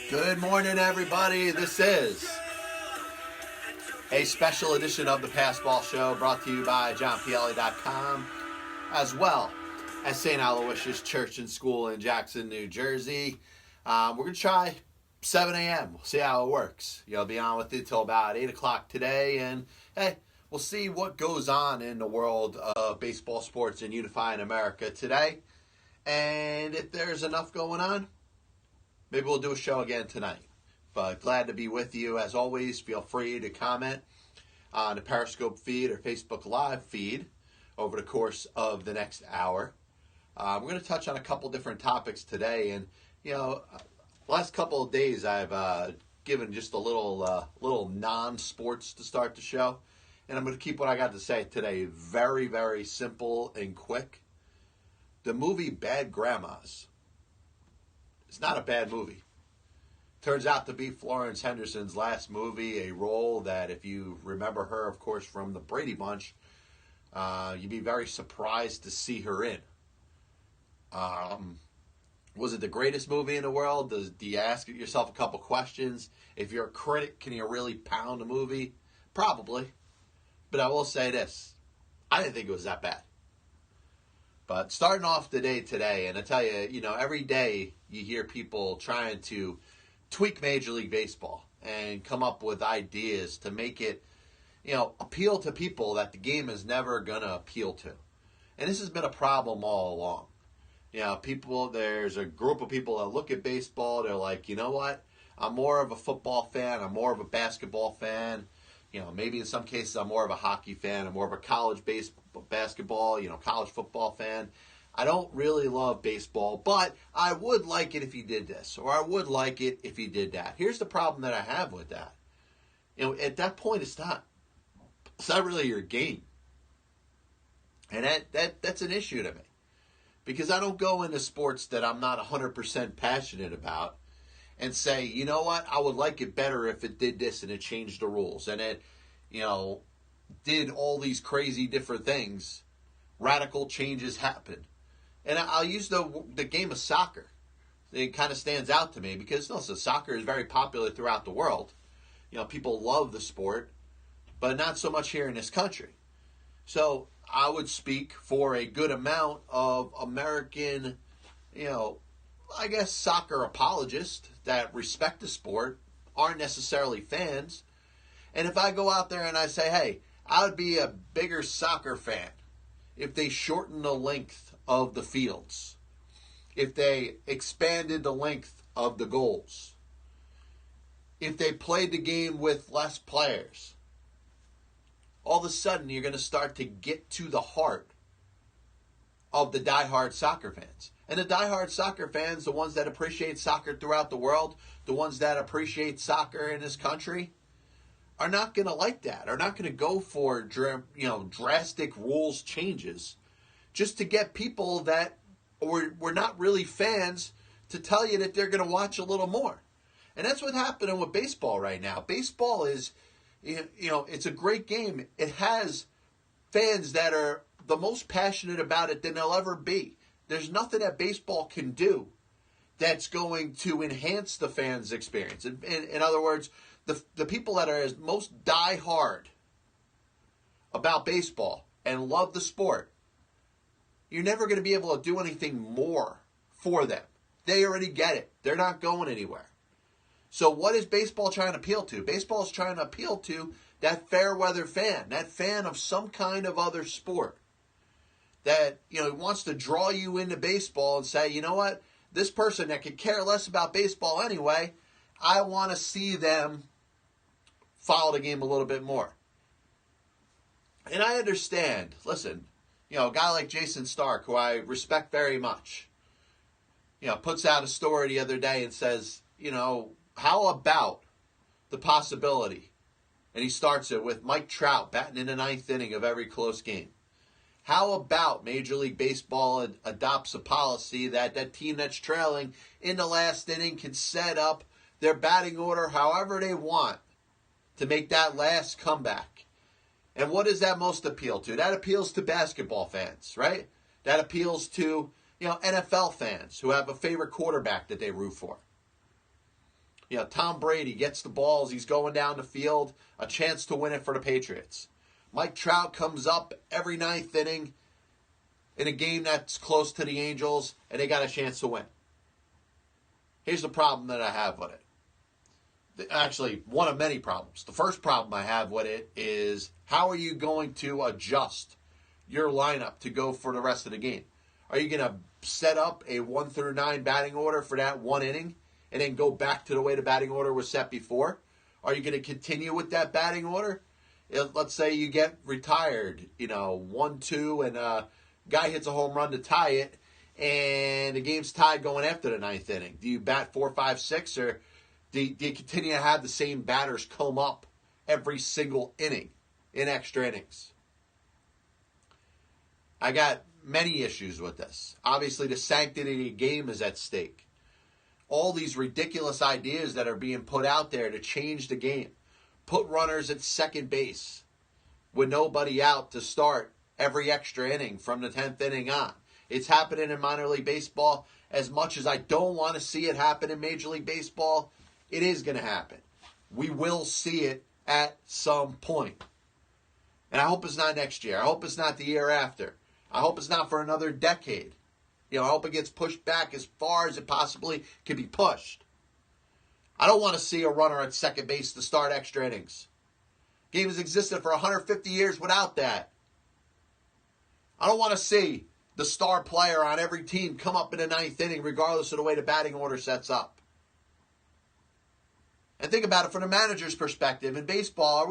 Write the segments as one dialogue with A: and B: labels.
A: Good morning, everybody. This is a special edition of the Passball Show brought to you by Pielli.com, as well as St. Aloysius Church and School in Jackson, New Jersey. We're going to try 7 a.m. We'll see how it works. I'll be on with you till about 8 o'clock today, and hey, we'll see what goes on in the world of baseball, sports, and unifying America today. And if there's enough going on, maybe we'll do a show again tonight. But glad to be with you. As always, feel free to comment on the Periscope feed or Facebook Live feed over the course of the next hour. We're going to touch on a couple different topics today. And, last couple of days I've given just a little non-sports to start the show. And I'm going to keep what I got to say today very, very simple and quick. The movie Bad Grandmas. It's not a bad movie. Turns out to be Florence Henderson's last movie, a role that, if you remember her, of course, from the Brady Bunch, you'd be very surprised to see her in. Was it the greatest movie in the world? Do you ask yourself a couple questions? If you're a critic, can you really pound a movie? Probably. But I will say this. I didn't think it was that bad. But starting off the day today, and I tell you, every day you hear people trying to tweak Major League Baseball and come up with ideas to make it, appeal to people that the game is never going to appeal to. And this has been a problem all along. There's a group of people that look at baseball, they're like, you know what? I'm more of a football fan, I'm more of a basketball fan. Maybe in some cases I'm more of a hockey fan, I'm more of a college basketball, college football fan. I don't really love baseball, but I would like it if you did this, or I would like it if you did that. Here's the problem that I have with that. At that point, it's not really your game. And that's an issue to me. Because I don't go into sports that I'm not 100% passionate about and say, you know what, I would like it better if it did this and it changed the rules. And it, did all these crazy different things. Radical changes happen. And I'll use the game of soccer. It kind of stands out to me because, soccer is very popular throughout the world. People love the sport, but not so much here in this country. So I would speak for a good amount of American, soccer apologists that respect the sport, aren't necessarily fans. And if I go out there and I say, hey, I would be a bigger soccer fan if they shortened the length of the fields, if they expanded the length of the goals, if they played the game with less players, all of a sudden you're going to start to get to the heart of the diehard soccer fans. And the diehard soccer fans, the ones that appreciate soccer throughout the world, the ones that appreciate soccer in this country, are not going to like that, are not going to go for drastic rules changes just to get people that were not really fans to tell you that they're going to watch a little more. And that's what's happening with baseball right now. Baseball is, it's a great game. It has fans that are the most passionate about it than they'll ever be. There's nothing that baseball can do that's going to enhance the fans' experience. In other words, the people that are most die-hard about baseball and love the sport, you're never going to be able to do anything more for them. They already get it. They're not going anywhere. So what is baseball trying to appeal to? Baseball is trying to appeal to that fair-weather fan, that fan of some kind of other sport that, wants to draw you into baseball and say, you know what, this person that could care less about baseball anyway, I want to see them follow the game a little bit more. And I understand, listen, a guy like Jason Stark, who I respect very much, puts out a story the other day and says, how about the possibility, and he starts it with Mike Trout batting in the ninth inning of every close game. How about Major League Baseball adopts a policy that that team that's trailing in the last inning can set up their batting order however they want to make that last comeback? And what does that most appeal to? That appeals to basketball fans, right? That appeals to, NFL fans who have a favorite quarterback that they root for. Tom Brady gets the balls, he's going down the field, a chance to win it for the Patriots. Mike Trout comes up every ninth inning in a game that's close to the Angels, and they got a chance to win. Here's the problem that I have with it. Actually, one of many problems. The first problem I have with it is, how are you going to adjust your lineup to go for the rest of the game? Are you going to set up a 1 through 9 batting order for that one inning and then go back to the way the batting order was set before? Are you going to continue with that batting order? Let's say you get retired, 1-2, and a guy hits a home run to tie it, and the game's tied going after the ninth inning. Do you bat 4, 5, 6, or do you continue to have the same batters come up every single inning in extra innings? I got many issues with this. Obviously, the sanctity of the game is at stake. All these ridiculous ideas that are being put out there to change the game. Put runners at second base with nobody out to start every extra inning from the 10th inning on. It's happening in minor league baseball. As much as I don't want to see it happen in Major League Baseball, it is going to happen. We will see it at some point. And I hope it's not next year. I hope it's not the year after. I hope it's not for another decade. I hope it gets pushed back as far as it possibly can be pushed. I don't want to see a runner at second base to start extra innings. Game has existed for 150 years without that. I don't want to see the star player on every team come up in the ninth inning regardless of the way the batting order sets up. And think about it from the manager's perspective. In baseball, are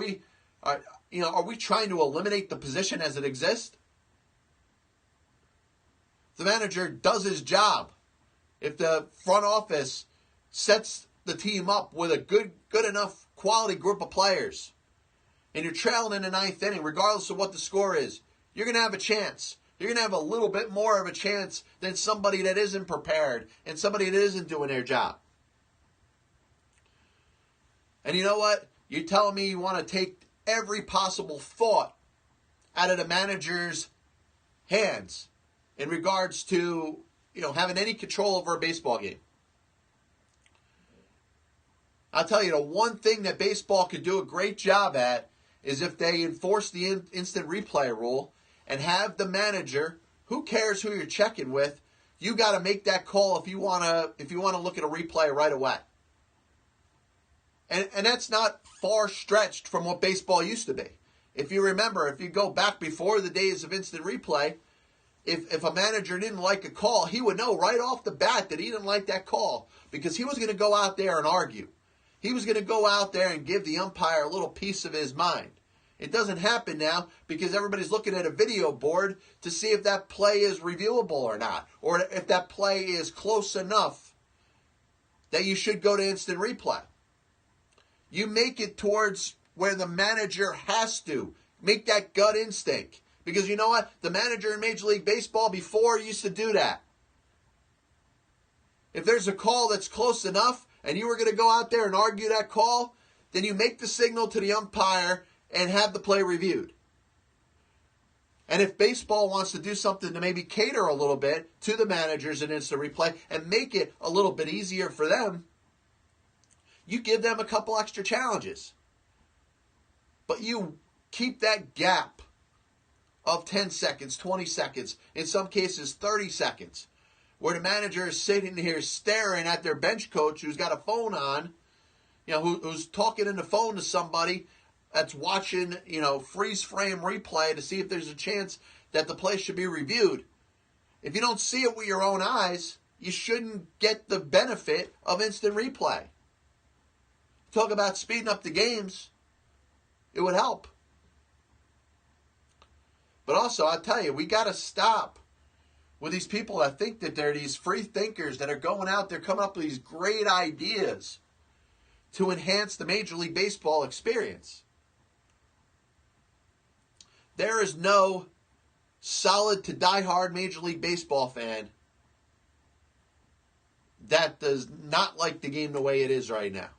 A: we trying to eliminate the position as it exists? The manager does his job. If the front office sets the team up with a good enough quality group of players, and you're trailing in the ninth inning, regardless of what the score is, you're going to have a chance. You're going to have a little bit more of a chance than somebody that isn't prepared and somebody that isn't doing their job. And you know what? You're telling me you want to take every possible thought out of the manager's hands in regards to, having any control over a baseball game. I'll tell you, the one thing that baseball could do a great job at is if they enforce the instant replay rule and have the manager, who cares who you're checking with, you got to make that call if you want to look at a replay right away. And that's not far stretched from what baseball used to be. If you remember, if you go back before the days of instant replay, if a manager didn't like a call, he would know right off the bat that he didn't like that call because he was going to go out there and argue. He was going to go out there and give the umpire a little piece of his mind. It doesn't happen now because everybody's looking at a video board to see if that play is reviewable or not, or if that play is close enough that you should go to instant replay. You make it towards where the manager has to make that gut instinct. Because you know what? The manager in Major League Baseball before used to do that. If there's a call that's close enough and you were going to go out there and argue that call, then you make the signal to the umpire and have the play reviewed. And if baseball wants to do something to maybe cater a little bit to the managers in instant replay and make it a little bit easier for them, you give them a couple extra challenges. But you keep that gap of 10 seconds, 20 seconds, in some cases 30 seconds, where the manager is sitting here staring at their bench coach who's got a phone on, who's talking in the phone to somebody that's watching, freeze frame replay to see if there's a chance that the play should be reviewed. If you don't see it with your own eyes, you shouldn't get the benefit of instant replay. Talk about speeding up the games. It would help. But also, I'll tell you, we got to stop with these people that think that they're these free thinkers that are going out there coming up with these great ideas to enhance the Major League Baseball experience. There is no solid to diehard Major League Baseball fan that does not like the game the way it is right now.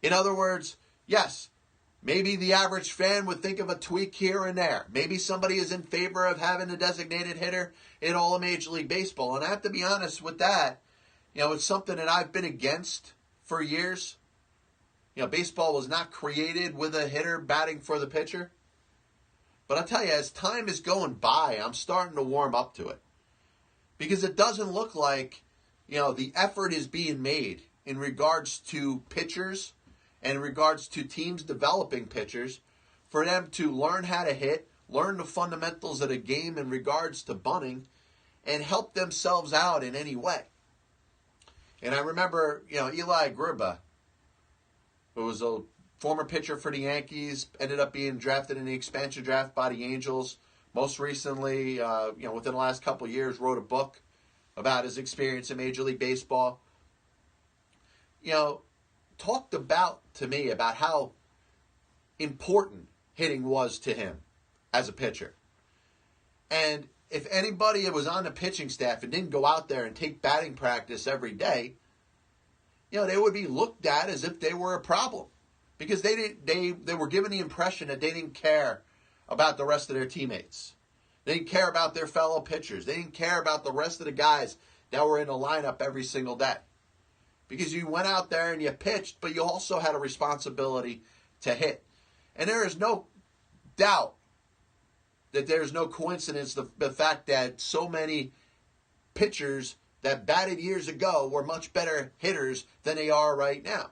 A: In other words, yes, Maybe the average fan would think of a tweak here and there. Maybe somebody is in favor of having a designated hitter in all of Major League Baseball. And I have to be honest with that. It's something that I've been against for years. Baseball was not created with a hitter batting for the pitcher. But I tell you, as time is going by, I'm starting to warm up to it. Because it doesn't look like, the effort is being made in regards to pitchers and in regards to teams developing pitchers for them to learn how to hit, learn the fundamentals of the game in regards to bunting, and help themselves out in any way. And I remember, Eli Grba, who was a former pitcher for the Yankees, ended up being drafted in the expansion draft by the Angels. Most recently, within the last couple of years, wrote a book about his experience in Major League Baseball. Talked to me about how important hitting was to him as a pitcher. And if anybody was on the pitching staff and didn't go out there and take batting practice every day, they would be looked at as if they were a problem. Because they were given the impression that they didn't care about the rest of their teammates. They didn't care about their fellow pitchers. They didn't care about the rest of the guys that were in the lineup every single day. Because you went out there and you pitched, but you also had a responsibility to hit. And there is no doubt that there's no coincidence the fact that so many pitchers that batted years ago were much better hitters than they are right now.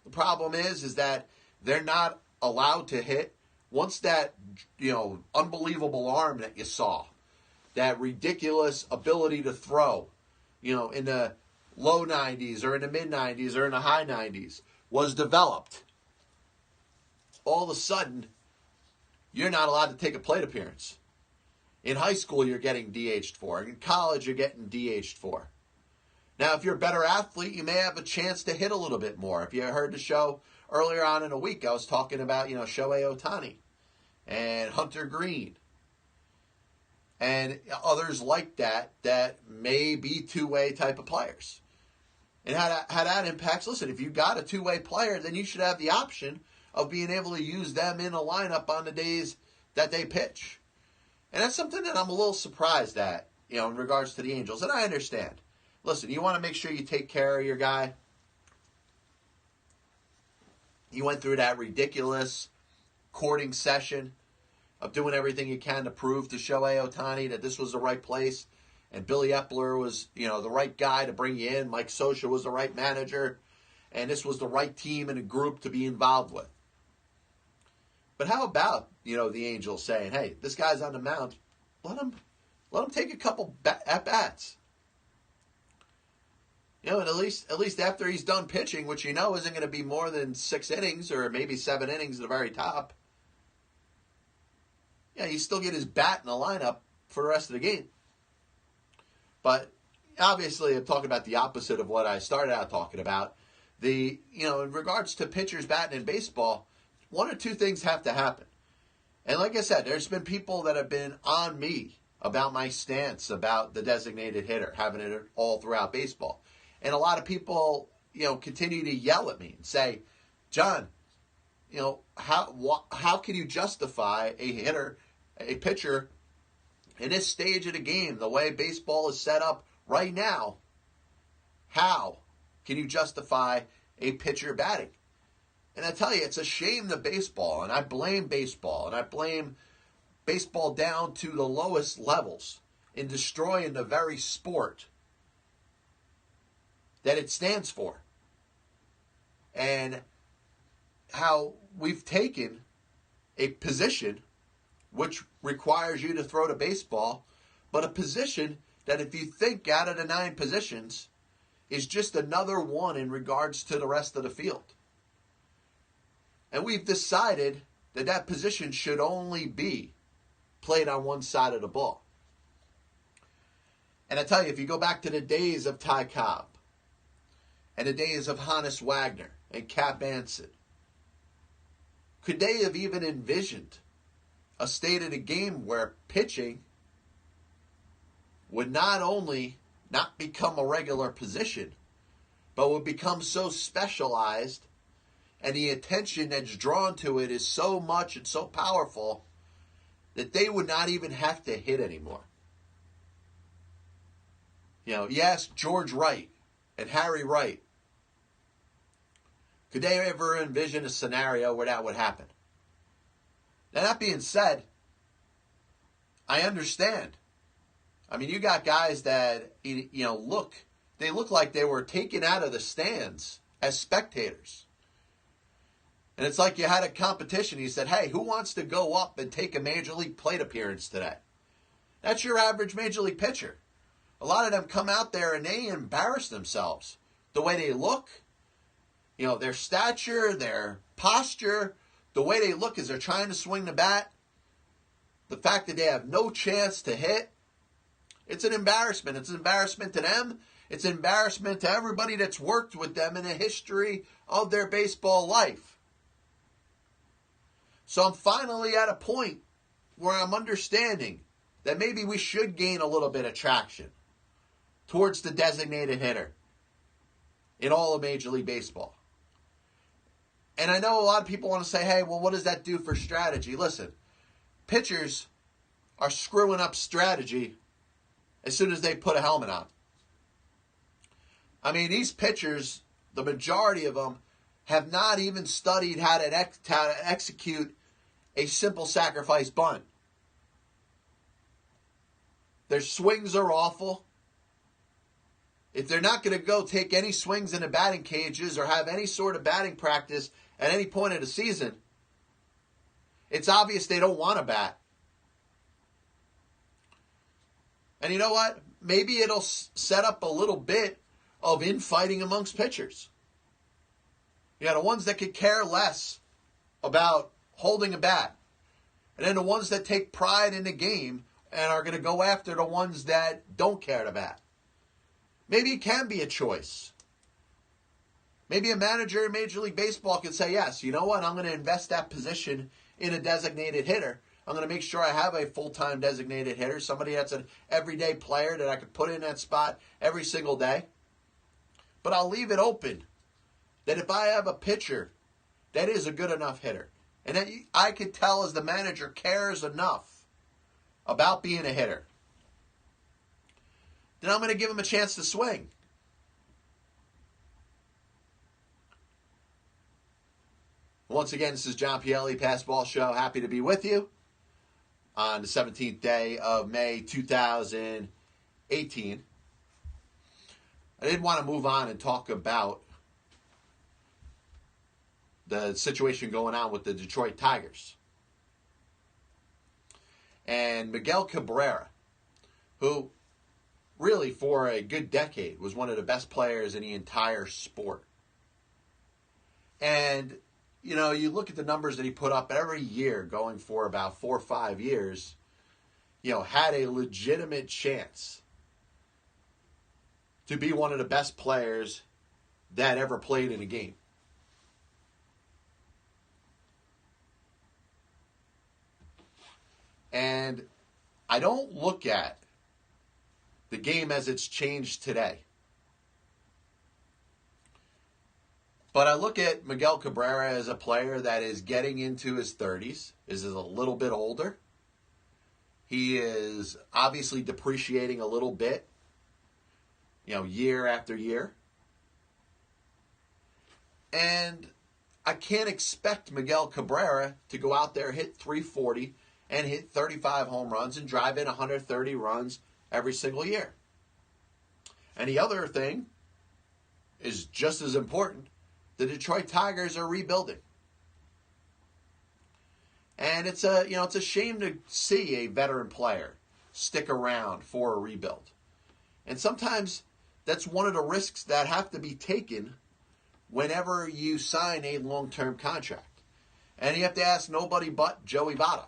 A: The problem is that they're not allowed to hit. Once that, unbelievable arm that you saw, that ridiculous ability to throw, in the low 90s or in the mid 90s or in the high 90s was developed, all of a sudden, you're not allowed to take a plate appearance. In high school, you're getting DH'd for. In college, you're getting DH'd for. Now, if you're a better athlete, you may have a chance to hit a little bit more. If you heard the show earlier on in the week, I was talking about, Shohei Ohtani and Hunter Green and others like that may be two-way type of players. And how that impacts, listen, if you got a two-way player, then you should have the option of being able to use them in a lineup on the days that they pitch. And that's something that I'm a little surprised at, in regards to the Angels. And I understand. Listen, you want to make sure you take care of your guy. You went through that ridiculous courting session of doing everything you can to prove to Shohei Ohtani that this was the right place. And Billy Epler was, the right guy to bring you in. Mike Scioscia was the right manager. And this was the right team and a group to be involved with. But how about, the Angels saying, hey, this guy's on the mound. Let him take a couple at-bats. And at least after he's done pitching, which isn't going to be more than 6 innings or maybe 7 innings at the very top. Yeah, you still get his bat in the lineup for the rest of the game. But obviously, I'm talking about the opposite of what I started out talking about. In regards to pitchers batting in baseball, one or two things have to happen. And like I said, there's been people that have been on me about my stance about the designated hitter, having it all throughout baseball. And a lot of people, continue to yell at me and say, John, how can you justify a pitcher in this stage of the game, the way baseball is set up right now? How can you justify a pitcher batting? And I tell you, it's a shame to baseball, and I blame baseball, and I blame baseball down to the lowest levels in destroying the very sport that it stands for. And how we've taken a position which requires you to throw the baseball, but a position that if you think out of the 9 positions is just another one in regards to the rest of the field. And we've decided that position should only be played on one side of the ball. And I tell you, if you go back to the days of Ty Cobb and the days of Honus Wagner and Cap Anson, could they have even envisioned a state of the game where pitching would not only not become a regular position, but would become so specialized and the attention that's drawn to it is so much and so powerful that they would not even have to hit anymore. You ask George Wright and Harry Wright, could they ever envision a scenario where that would happen? Now, that being said, I understand. I mean, you got guys that, they look like they were taken out of the stands as spectators. And it's like you had a competition. You said, hey, who wants to go up and take a Major League plate appearance today? That's your average Major League pitcher. A lot of them come out there and they embarrass themselves. The way they look, their stature, their posture, the way they look as they're trying to swing the bat, the fact that they have no chance to hit, it's an embarrassment. It's an embarrassment to them. It's an embarrassment to everybody that's worked with them in the history of their baseball life. So I'm finally at a point where I'm understanding that maybe we should gain a little bit of traction towards the designated hitter in all of Major League Baseball. And I know a lot of people want to say, hey, well, what does that do for strategy? Listen, pitchers are screwing up strategy as soon as they put a helmet on. I mean, these pitchers, the majority of them, have not even studied how to execute a simple sacrifice bunt. Their swings are awful. If they're not going to go take any swings in the batting cages or have any sort of batting practice at any point of the season, it's obvious they don't want to bat. And you know what? Maybe it'll set up a little bit of infighting amongst pitchers. The ones that could care less about holding a bat. And then the ones that take pride in the game and are going to go after the ones that don't care to bat. Maybe it can be a choice. Maybe a manager in Major League Baseball can say, yes, you know what? I'm going to invest that position in a designated hitter. I'm going to make sure I have a full-time designated hitter, somebody that's an everyday player that I could put in that spot every single day. But I'll leave it open that if I have a pitcher that is a good enough hitter, and that I could tell as the manager cares enough about being a hitter, then I'm going to give him a chance to swing. Once again, this is John Pielli, Pass Ball Show. Happy to be with you on the 17th day of May 2018. I did want to move on and talk about the situation going on with the Detroit Tigers. And Miguel Cabrera, who really for a good decade was one of the best players in the entire sport. And, you look at the numbers that he put up every year going for about 4 or 5 years, had a legitimate chance to be one of the best players that ever played in a game. And I don't look at the game as it's changed today. But I look at Miguel Cabrera as a player that is getting into his 30s, is a little bit older. He is obviously depreciating a little bit, year after year. And I can't expect Miguel Cabrera to go out there, hit 340, and hit 35 home runs and drive in 130 runs every single year. And the other thing is just as important. The Detroit Tigers are rebuilding. And it's a shame to see a veteran player stick around for a rebuild. And sometimes that's one of the risks that have to be taken whenever you sign a long-term contract. And you have to ask nobody but Joey Votto.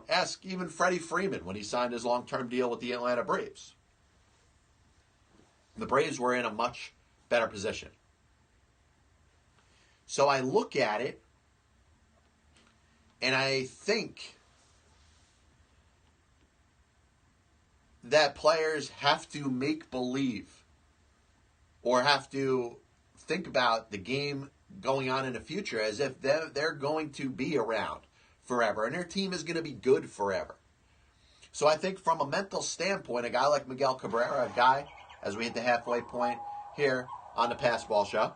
A: Ask even Freddie Freeman when he signed his long-term deal with the Atlanta Braves. The Braves were in a much better position. So I look at it, and I think that players have to make believe or have to think about the game going on in the future as if they're going to be around forever and their team is going to be good forever. So I think from a mental standpoint, a guy like Miguel Cabrera, a guy, as we hit the halfway point here on the Passball Show,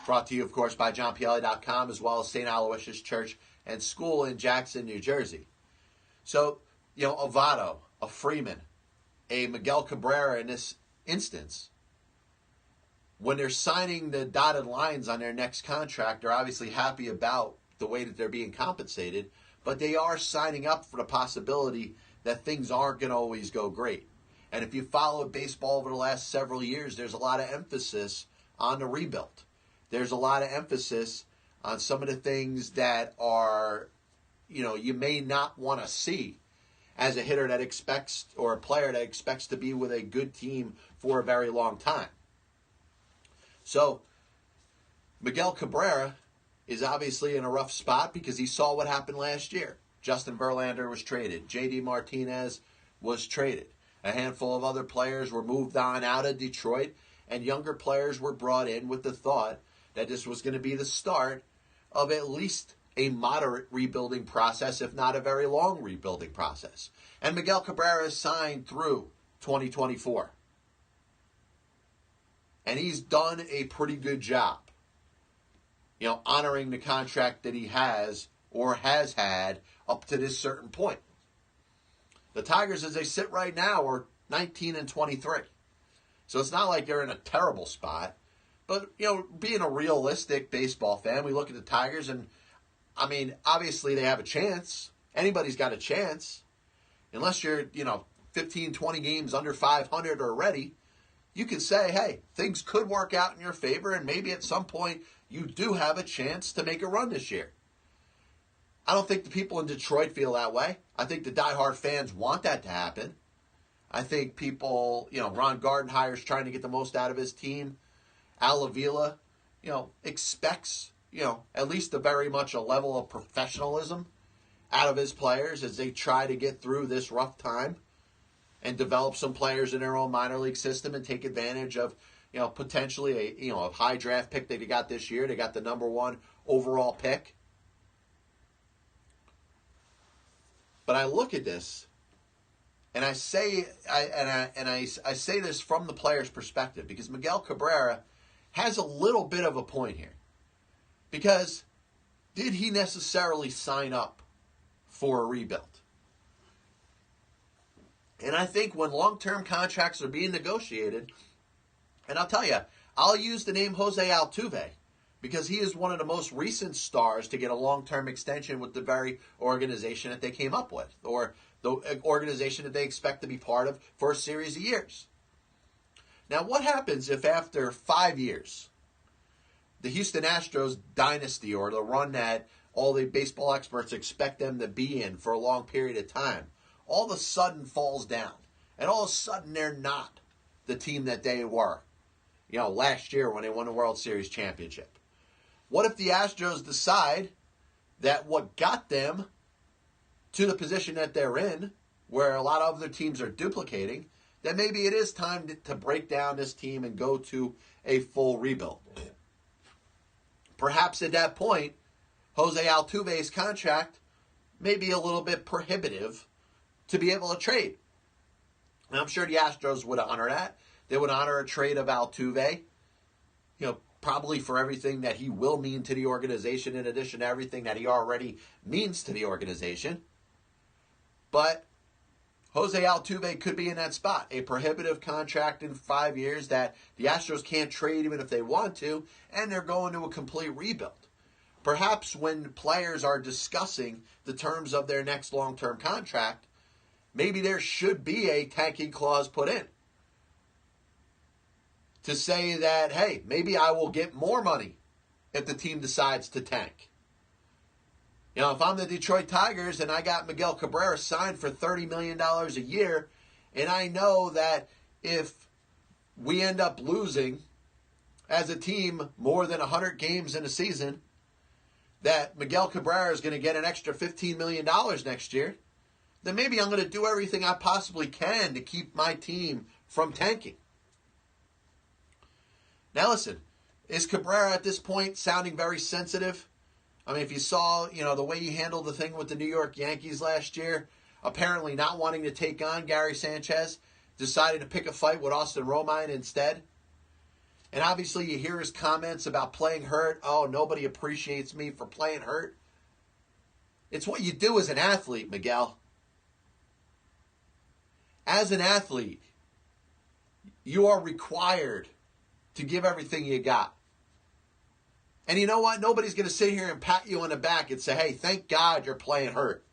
A: brought to you, of course, by JohnPielli.com, as well as St. Aloysius Church and School in Jackson, New Jersey. So, a Votto, a Freeman, a Miguel Cabrera in this instance, when they're signing the dotted lines on their next contract, they're obviously happy about the way that they're being compensated, but they are signing up for the possibility that things aren't going to always go great. And if you followed baseball over the last several years, there's a lot of emphasis on the rebuild. There's a lot of emphasis on some of the things that are, you may not want to see as a hitter that expects, or a player that expects to be with a good team for a very long time. So, Miguel Cabrera is obviously in a rough spot because he saw what happened last year. Justin Verlander was traded. J.D. Martinez was traded. A handful of other players were moved on out of Detroit, and younger players were brought in with the thought that this was going to be the start of at least a moderate rebuilding process, if not a very long rebuilding process. And Miguel Cabrera is signed through 2024. And he's done a pretty good job, honoring the contract that he has or has had up to this certain point. The Tigers, as they sit right now, are 19-23. So it's not like they're in a terrible spot. But, being a realistic baseball fan, we look at the Tigers and, obviously they have a chance. Anybody's got a chance. Unless you're, 15, 20 games under 500 already, you can say, hey, things could work out in your favor, and maybe at some point you do have a chance to make a run this year. I don't think the people in Detroit feel that way. I think the diehard fans want that to happen. I think people, Ron Gardenhire's trying to get the most out of his team. Al Avila, expects, at least very much a level of professionalism out of his players as they try to get through this rough time and develop some players in their own minor league system and take advantage of, potentially a high draft pick that they got this year. They got the number 1 overall pick. But I look at this and I say, I say this from the player's perspective, because Miguel Cabrera has a little bit of a point here. Because did he necessarily sign up for a rebuild? And I think when long-term contracts are being negotiated, and I'll tell you, I'll use the name Jose Altuve because he is one of the most recent stars to get a long-term extension with the very organization that they came up with, or the organization that they expect to be part of for a series of years. Now, what happens if after 5 years, the Houston Astros dynasty, or the run that all the baseball experts expect them to be in for a long period of time, all of a sudden falls down, and all of a sudden they're not the team that they were, last year when they won the World Series championship? What if the Astros decide that what got them to the position that they're in, where a lot of other teams are duplicating, that maybe it is time to break down this team and go to a full rebuild? Perhaps at that point, Jose Altuve's contract may be a little bit prohibitive to be able to trade. And I'm sure the Astros would honor that. They would honor a trade of Altuve, probably for everything that he will mean to the organization, in addition to everything that he already means to the organization. But Jose Altuve could be in that spot. A prohibitive contract in 5 years that the Astros can't trade even if they want to, and they're going to a complete rebuild. Perhaps when players are discussing the terms of their next long-term contract, maybe there should be a tanking clause put in to say that, hey, maybe I will get more money if the team decides to tank. If I'm the Detroit Tigers and I got Miguel Cabrera signed for $30 million a year, and I know that if we end up losing as a team more than 100 games in a season, that Miguel Cabrera is going to get an extra $15 million next year, then maybe I'm going to do everything I possibly can to keep my team from tanking. Now listen, is Cabrera at this point sounding very sensitive? I mean, if you saw, the way he handled the thing with the New York Yankees last year, apparently not wanting to take on Gary Sanchez, decided to pick a fight with Austin Romine instead. And obviously you hear his comments about playing hurt. Oh, nobody appreciates me for playing hurt. It's what you do as an athlete, Miguel. As an athlete, you are required to give everything you got. And you know what? Nobody's going to sit here and pat you on the back and say, hey, thank God you're playing hurt.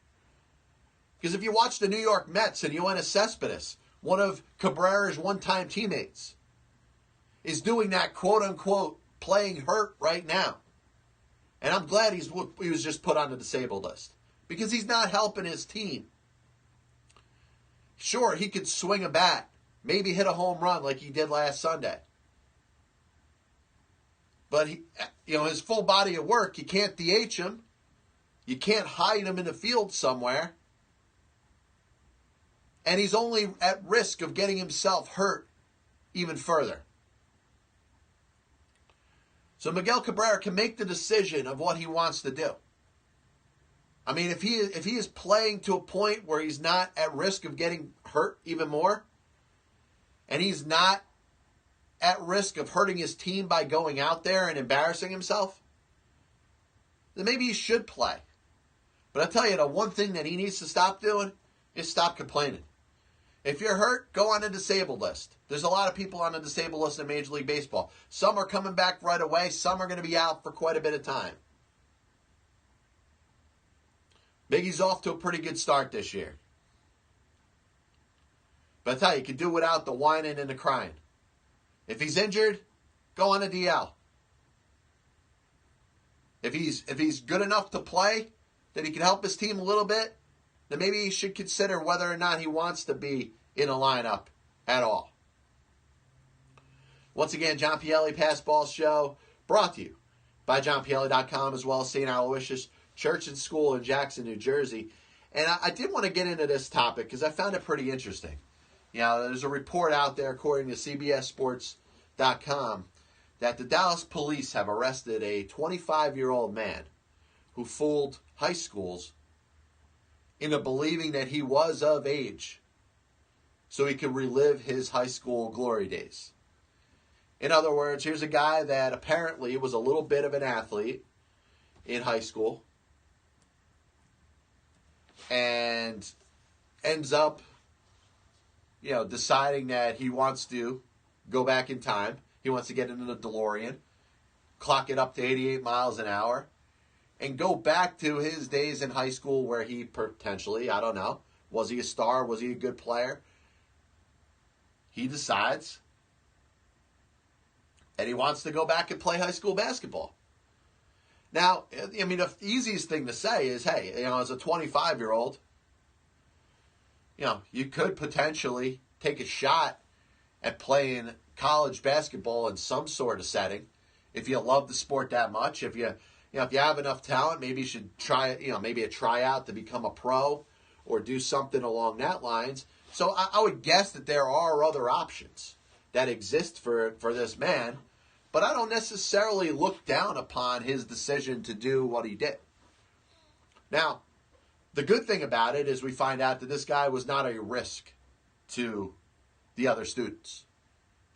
A: Because if you watch the New York Mets and Yoenis Cespedes, one of Cabrera's one-time teammates, is doing that quote-unquote playing hurt right now. And I'm glad he was just put on the disabled list. Because he's not helping his team. Sure, he could swing a bat. Maybe hit a home run like he did last Sunday. But his full body of work, you can't DH him. You can't hide him in the field somewhere. And he's only at risk of getting himself hurt even further. So Miguel Cabrera can make the decision of what he wants to do. I mean, if he is playing to a point where he's not at risk of getting hurt even more, and he's not at risk of hurting his team by going out there and embarrassing himself, then maybe he should play. But I tell you, the one thing that he needs to stop doing is stop complaining. If you're hurt, go on the disabled list. There's a lot of people on the disabled list in Major League Baseball. Some are coming back right away. Some are going to be out for quite a bit of time. Miggy's off to a pretty good start this year. But I tell you can do without the whining and the crying. If he's injured, go on a DL. If he's good enough to play, that he can help his team a little bit, then maybe he should consider whether or not he wants to be in a lineup at all. Once again, John Pielli Pass Ball Show, brought to you by JohnPielli.com, as well as St. Aloysius Church and School in Jackson, New Jersey. And I did want to get into this topic because I found it pretty interesting. There's a report out there, according to CBSSports.com, that the Dallas police have arrested a 25-year-old man who fooled high schools into believing that he was of age so he could relive his high school glory days. In other words, here's a guy that apparently was a little bit of an athlete in high school and ends up, deciding that he wants to go back in time. He wants to get into the DeLorean, clock it up to 88 miles an hour, and go back to his days in high school where he potentially, I don't know, was he a star? Was he a good player? He decides that he wants to go back and play high school basketball. Now, I mean, the easiest thing to say is, hey, as a 25-year-old, you could potentially take a shot at playing college basketball in some sort of setting. If you love the sport that much, if you have enough talent, maybe you should try, maybe a tryout to become a pro or do something along that lines. So I would guess that there are other options that exist for this man, but I don't necessarily look down upon his decision to do what he did. Now, the good thing about it is we find out that this guy was not a risk to the other students.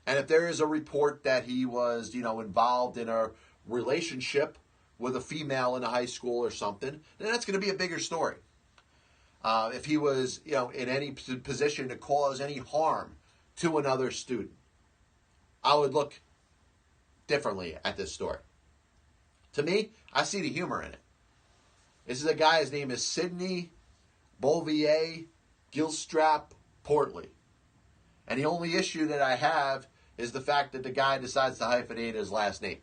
A: And if there is a report that he was, involved in a relationship with a female in a high school or something, then that's going to be a bigger story. If he was, in any position to cause any harm to another student, I would look differently at this story. To me, I see the humor in it. This is a guy, his name is Sidney Beauvier Gilstrap-Portley. And the only issue that I have is the fact that the guy decides to hyphenate his last name.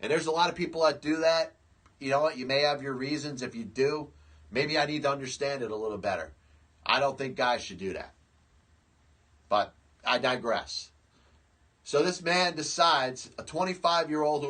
A: And there's a lot of people that do that. You know what? You may have your reasons. If you do, maybe I need to understand it a little better. I don't think guys should do that. But I digress. So this man decides, a 25-year-old who